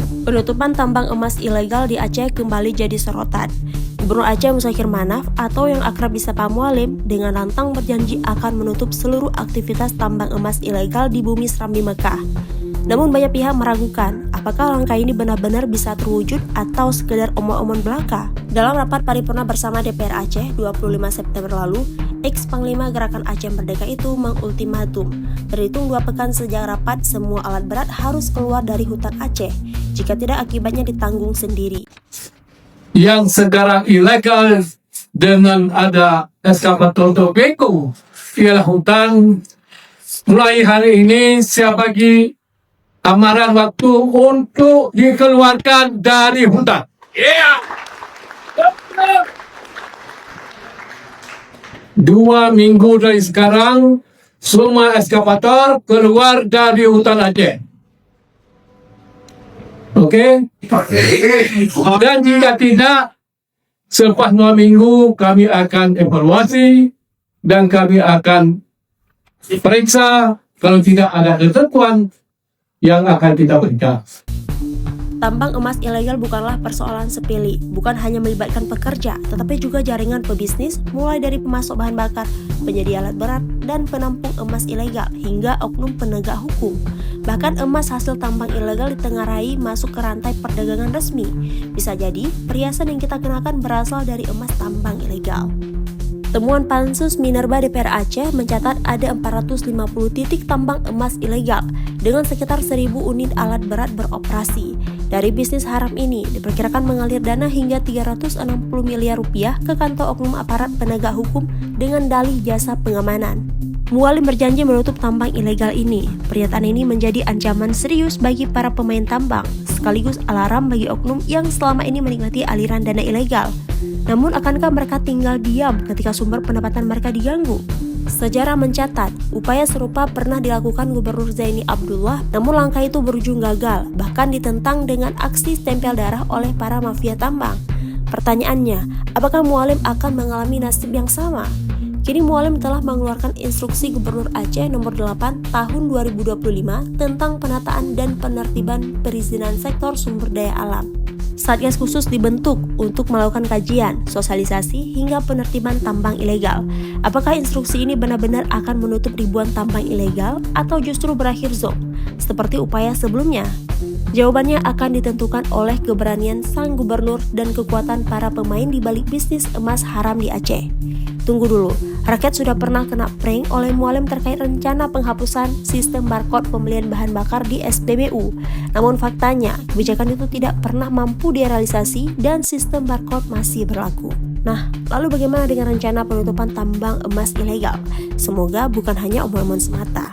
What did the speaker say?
Penutupan tambang emas ilegal di Aceh kembali jadi sorotan. Gubernur Aceh Muzakir Manaf atau yang akrab disapa Mualim dengan lantang berjanji akan menutup seluruh aktivitas tambang emas ilegal di bumi Serambi Mekah. Namun banyak pihak meragukan apakah langkah ini benar-benar bisa terwujud atau sekedar omong-omong belaka. Dalam rapat paripurna bersama DPR Aceh 25 September lalu, ex-Panglima Gerakan Aceh Merdeka itu mengultimatum, terhitung 2 pekan sejak rapat semua alat berat harus keluar dari hutan Aceh, jika tidak akibatnya ditanggung sendiri. Yang sekarang ilegal dengan ada eskavator Topeku ialah hutan. Mulai hari ini saya bagi amaran waktu untuk dikeluarkan dari hutan. Yeah. 2 minggu dari sekarang semua eskavator keluar dari hutan Aceh. Oke? Dan jika tidak, selepas 2 minggu kami akan evaluasi dan kami akan periksa kalau tidak ada ketentuan yang akan kita berikan. Tambang emas ilegal bukanlah persoalan sepele, bukan hanya melibatkan pekerja, tetapi juga jaringan pebisnis, mulai dari pemasok bahan bakar, penyedia alat berat, dan penampung emas ilegal, hingga oknum penegak hukum. Bahkan emas hasil tambang ilegal ditengarai masuk ke rantai perdagangan resmi. Bisa jadi, perhiasan yang kita kenakan berasal dari emas tambang ilegal. Temuan Pansus Minerba DPR Aceh mencatat ada 450 titik tambang emas ilegal dengan sekitar 1.000 unit alat berat beroperasi. Dari bisnis haram ini diperkirakan mengalir dana hingga 360 miliar rupiah ke kantong oknum aparat penegak hukum dengan dalih jasa pengamanan. Mualim berjanji menutup tambang ilegal ini. Pernyataan ini menjadi ancaman serius bagi para pemain tambang, sekaligus alarm bagi oknum yang selama ini menikmati aliran dana ilegal. Namun akankah mereka tinggal diam ketika sumber pendapatan mereka diganggu? Sejarah mencatat, upaya serupa pernah dilakukan Gubernur Zaini Abdullah, namun langkah itu berujung gagal, bahkan ditentang dengan aksi stempel darah oleh para mafia tambang. Pertanyaannya, apakah Mualim akan mengalami nasib yang sama? Kini Mualim telah mengeluarkan instruksi Gubernur Aceh nomor 8 tahun 2025 tentang penataan dan penertiban perizinan sektor sumber daya alam. Satgas khusus dibentuk untuk melakukan kajian, sosialisasi, hingga penertiban tambang ilegal. Apakah instruksi ini benar-benar akan menutup ribuan tambang ilegal atau justru berakhir zonk, seperti upaya sebelumnya? Jawabannya akan ditentukan oleh keberanian sang gubernur dan kekuatan para pemain di balik bisnis emas haram di Aceh. Tunggu dulu, rakyat sudah pernah kena prank oleh Mualim terkait rencana penghapusan sistem barcode pembelian bahan bakar di SPBU. Namun faktanya, kebijakan itu tidak pernah mampu direalisasi dan sistem barcode masih berlaku. Nah, lalu bagaimana dengan rencana penutupan tambang emas ilegal? Semoga bukan hanya omong-omong semata.